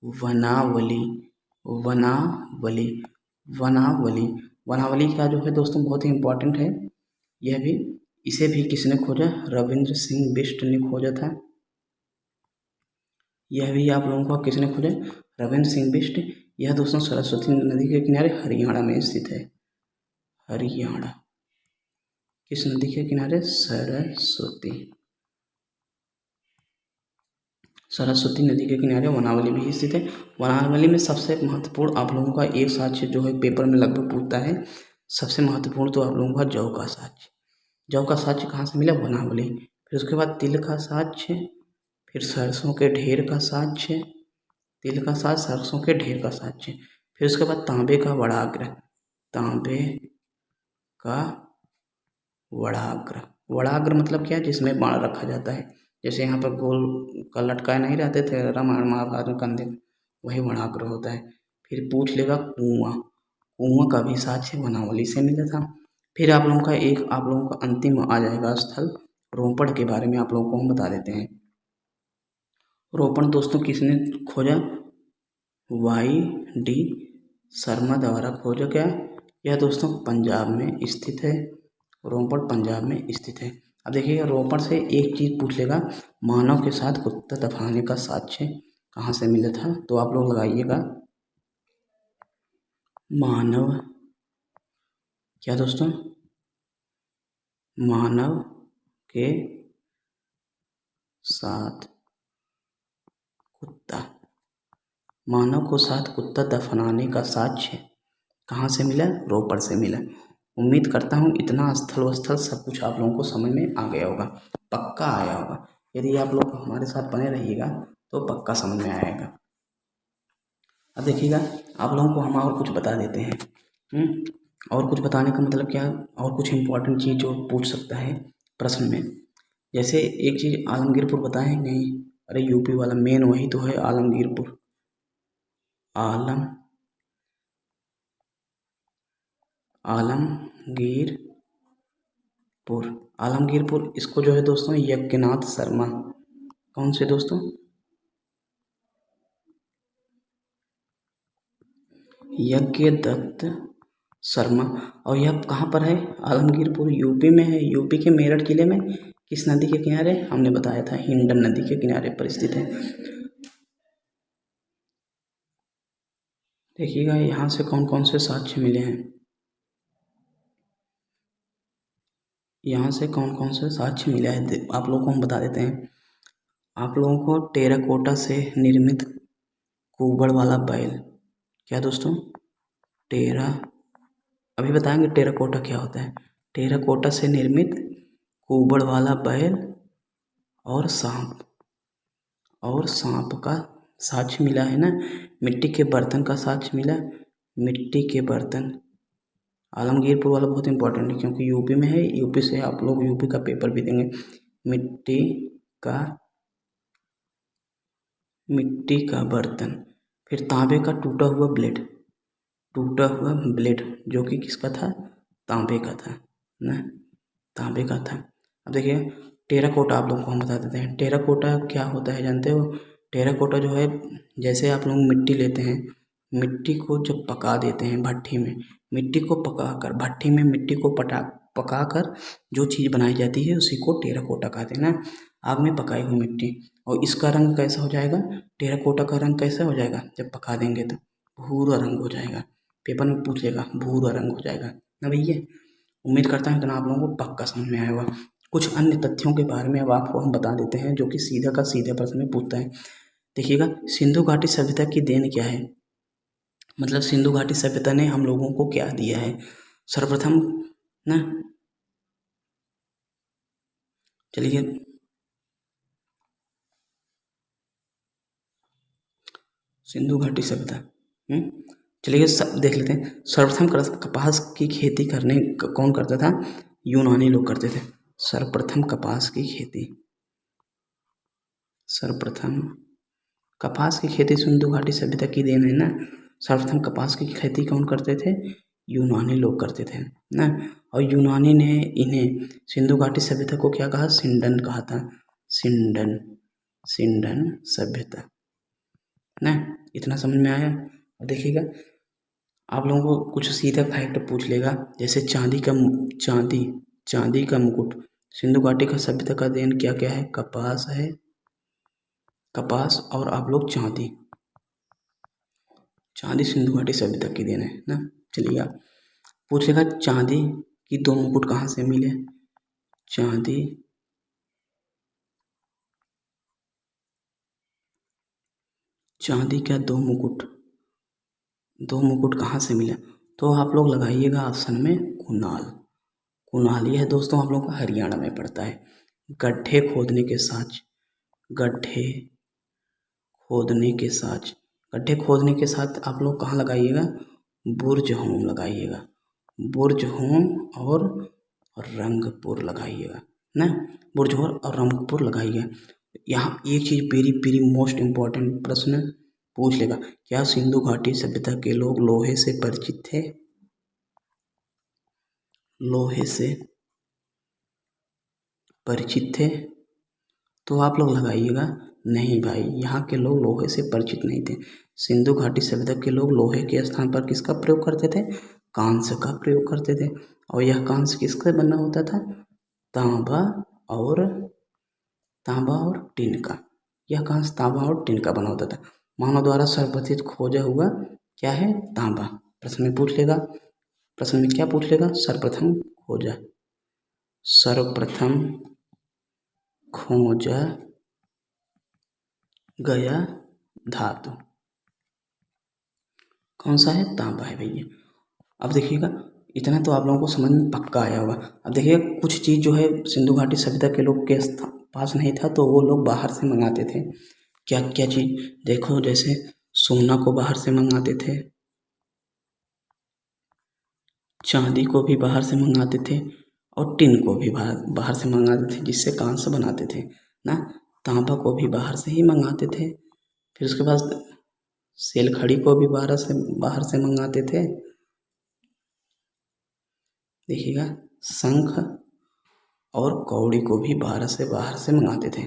वनावली। वनावली। वनावली, वनावली का जो है दोस्तों बहुत ही इम्पोर्टेंट है यह भी। इसे भी किसने खोजा? रविंद्र सिंह बिष्ट ने खोजा था। यह भी आप लोगों को किसने खोजा? रविंद्र सिंह बिष्ट। यह दोस्तों सरस्वती नदी के किनारे हरियाणा में स्थित है। हरियाणा, किस नदी के किनारे? सरस्वती। सरस्वती नदी के किनारे वनावली भी स्थित है। वनावली में सबसे महत्वपूर्ण आप लोगों का एक साक्ष्य जो है पेपर में लगभग पूछता है, सबसे महत्वपूर्ण तो आप लोगों का जौ का साक्ष्य। जौ का साक्ष्य कहाँ से मिला? वनावली। फिर उसके बाद तिल का साक्ष्य, फिर सरसों के ढेर का साक्ष्य, तिल का साक्ष्य, सरसों के ढेर का साक्ष्य। फिर उसके बाद तांबे का वड़ाग्र। तांबे का वड़ाग्र। वड़ाग्र मतलब क्या है? जिसमें बाण रखा जाता है। जैसे यहाँ पर गोल का लटकाए नहीं रहते थे रामायण महाभारत में कंधे, वही वड़ाग्र होता है। फिर पूछ लेगा कुआं। कुआं का भी साक्ष्य वनावली से मिला था। फिर आप लोगों का एक आप लोगों का अंतिम आ जाएगा स्थल रोपड़ के बारे में आप लोगों को हम बता देते हैं। रोपड़ दोस्तों किसने खोजा? वाई डी शर्मा द्वारा खोजा गया। यह दोस्तों पंजाब में स्थित है। रोपड़ पंजाब में स्थित है। अब देखिएगा रोपड़ से एक चीज़ पूछ लेगा, मानव के साथ कुत्ता दफनाने का साक्ष्य कहाँ से मिला था? तो आप लोग लगाइएगा मानव, क्या दोस्तों? मानव के साथ कुत्ता, मानव को साथ कुत्ता दफनाने का साक्ष्य कहाँ से मिला? रोपड़ से मिला। उम्मीद करता हूँ इतना स्थल व स्थल सब कुछ आप लोगों को समझ में आ गया होगा, पक्का आया होगा। यदि आप लोग हमारे साथ बने रहिएगा तो पक्का समझ में आएगा। अब देखिएगा आप लोगों को हम और कुछ बता देते हैं। और कुछ बताने का मतलब क्या? और कुछ इम्पोर्टेंट चीज़ जो पूछ सकता है प्रश्न में। जैसे एक चीज़ आलमगीरपुर बताएं नहीं, अरे यूपी वाला मेन वही तो है आलमगीरपुर। आलमगीरपुर इसको जो है दोस्तों यज्ञनाथ शर्मा, कौन से दोस्तों? यज्ञदत्त शर्मा। और यह कहाँ पर है? आलमगीरपुर यूपी में है। यूपी के मेरठ जिले में किस नदी के किनारे? हमने बताया था हिंडन नदी के किनारे पर स्थित है। देखिएगा यहाँ से कौन कौन से साक्ष्य मिले हैं, यहाँ से कौन कौन से साक्ष्य मिला है आप लोगों को हम बता देते हैं। आप लोगों को टेराकोटा से निर्मित कुबड़ वाला बैल, क्या दोस्तों? अभी बताएंगे टेराकोटा क्या होता है। टेराकोटा से निर्मित कुबड़ वाला बैल और सांप का साक्ष्य मिला है ना। मिट्टी के बर्तन का साक्ष्य मिला। मिट्टी के बर्तन, आलमगीरपुर वाला बहुत इंपॉर्टेंट है क्योंकि यूपी में है। यूपी से आप लोग यूपी का पेपर भी देंगे। मिट्टी का बर्तन। फिर तांबे का टूटा हुआ ब्लेड जो कि किसका था? तांबे का था ना, तांबे का था। अब देखिए टेराकोटा आप लोगों को हम बता देते हैं। टेराकोटा क्या होता है जानते हो? टेराकोटा जो है, जैसे आप लोग मिट्टी लेते हैं, मिट्टी को जब पका देते हैं भट्ठी में, मिट्टी को पकाकर भट्ठी में मिट्टी को पकाकर जो चीज़ बनाई जाती है उसी को टेराकोटा कहते हैं ना। आग में पकाई हुई मिट्टी, और इसका रंग कैसा हो जाएगा? टेराकोटा का रंग कैसा हो जाएगा जब पका देंगे तो? भूरा रंग हो जाएगा। पेपर में पूछेगा भूरा रंग हो जाएगा ना भैया। उम्मीद करता हूँ इतना आप लोगों को पक्का समझ में आया होगा। कुछ अन्य तथ्यों के बारे में अब आपको हम बता देते हैं जो कि सीधा का सीधा प्रश्न में पूछता है। देखिएगा सिंधु घाटी सभ्यता की देन क्या है? मतलब सिंधु घाटी सभ्यता ने हम लोगों को क्या दिया है? सर्वप्रथम ना, चलिए सिंधु घाटी सभ्यता चलिए सब देख लेते हैं। सर्वप्रथम कपास की खेती करने कौन करता था? यूनानी लोग करते थे। सर्वप्रथम कपास की खेती सिंधु घाटी सभ्यता की देन है ना। सर्वप्रथम कपास की खेती कौन करते थे? यूनानी लोग करते थे ना। और यूनानी ने इन्हें सिंधु घाटी सभ्यता को क्या कहा? सिंडन कहा था। सिंडन सभ्यता ना। इतना समझ में आया। देखिएगा आप लोगों को कुछ सीधा फैक्ट पूछ लेगा, जैसे चांदी का मुकुट सिंधु घाटी का सभ्यता का देन क्या क्या है? कपास है, कपास और आप लोग चांदी सिंधु घाटी सभ्यता की देन है ना। चलिए आप पूछेगा चांदी की 2 मुकुट कहाँ से मिले? चांदी का 2 मुकुट कहाँ से मिले? तो आप लोग लगाइएगा ऑप्शन में कुनाल। यह दोस्तों आप लोगों का हरियाणा में पड़ता है। गड्ढे खोदने के साथ आप लोग कहाँ लगाइएगा? बुर्ज होम लगाइएगा, बुर्ज होम और रंगपुर लगाइएगा ना, बुर्ज होम और रंगपुर लगाइएगा। यहाँ एक चीज़ वेरी मोस्ट इम्पॉर्टेंट प्रश्न पूछ लेगा, क्या सिंधु घाटी सभ्यता के लोग लोहे से परिचित थे? तो आप लोग लगाइएगा नहीं भाई, यहाँ के लोग लोहे से परिचित नहीं थे। सिंधु घाटी सभ्यता के लोग लोहे के स्थान पर किसका प्रयोग करते थे? कांस्य का प्रयोग करते थे। और यह कांस्य किसका बना होता था? तांबा और टिन का। यह कांस्य तांबा और टिन का बना होता था। मानव द्वारा सर्वप्रथम खोजा हुआ क्या है? तांबा। प्रश्न में क्या पूछ लेगा? सर्वप्रथम खोजा गया धातु कौन सा है? तांबा है भैया। अब देखिएगा इतना तो आप लोगों को समझ में पक्का आया होगा। अब देखिए कुछ चीज़ जो है सिंधु घाटी सभ्यता के लोग के पास नहीं था तो वो लोग बाहर से मंगाते थे। क्या क्या चीज़ देखो, जैसे सोना को बाहर से मंगाते थे, चांदी को भी बाहर से मंगाते थे और टिन को भी बाहर से मंगाते थे जिससे कांस्य बनाते थे ना। तांबा को भी बाहर से ही मंगाते थे। फिर उसके बाद सेलखड़ी को भी बाहर से मंगाते थे। देखिएगा शंख और कौड़ी को भी बाहर से मंगाते थे।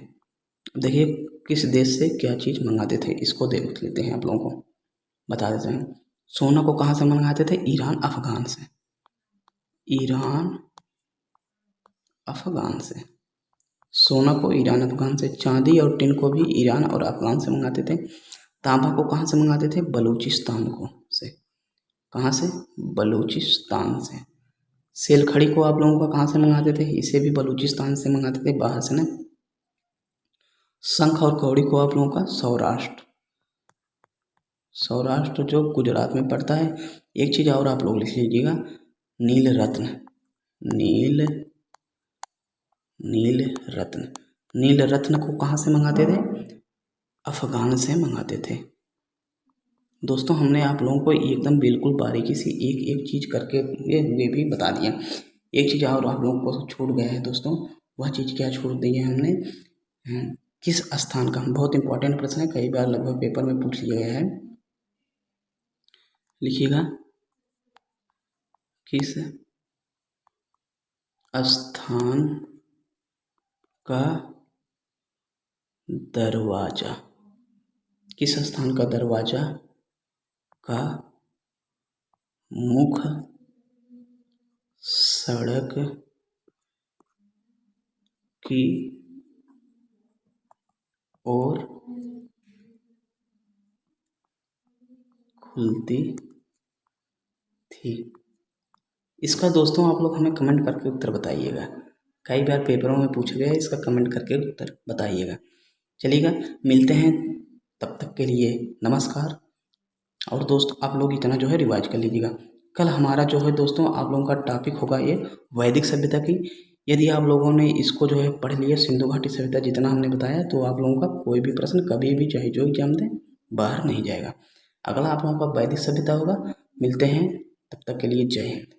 देखिए किस देश से क्या चीज़ मंगाते थे इसको देख लेते हैं, आप लोगों को बता देते हैं। सोना को कहाँ से मंगाते थे? ईरान अफगान से। सोना को ईरान अफगान से, चांदी और टिन को भी ईरान और अफगान से मंगाते थे। तांबा को कहाँ से मंगाते थे? बलूचिस्तान से। सेलखड़ी को आप लोगों का कहाँ से मंगाते थे? इसे भी बलूचिस्तान से मंगाते थे बाहर से ना। शंख और कौड़ी को आप लोगों का सौराष्ट्र जो गुजरात में पड़ता है। एक चीज़ और आप लोग लिख लीजिएगा, नील रत्न को कहाँ से मंगाते थे? अफगान से मंगाते थे। दोस्तों हमने आप लोगों को एकदम बिल्कुल बारीकी से एक चीज़ करके ये भी बता दिया। एक चीज़ और आप लोगों को छूट गया है दोस्तों, वह चीज़ क्या छोड़ दी है हमने? किस स्थान का? बहुत इंपॉर्टेंट प्रश्न है, कई बार लगभग पेपर में पूछ लिया गया है। लिखिएगा किस स्थान का दरवाजा का मुख सड़क की ओर खुलती थी? इसका दोस्तों आप लोग हमें कमेंट करके उत्तर बताइएगा। कई बार पेपरों में पूछा गया है, इसका कमेंट करके उत्तर बताइएगा। चलिएगा मिलते हैं, तब तक के लिए नमस्कार। और दोस्त आप लोग इतना जो है रिवाइज कर लीजिएगा। कल हमारा जो है दोस्तों आप लोगों का टॉपिक होगा ये वैदिक सभ्यता की। यदि आप लोगों ने इसको जो है पढ़ लिया सिंधु घाटी सभ्यता जितना हमने बताया, तो आप लोगों का कोई भी प्रश्न कभी भी चाहे जो एग्जाम दें बाहर नहीं जाएगा। अगला आप लोगों का वैदिक सभ्यता होगा। मिलते हैं, तब तक के लिए जय हिंद।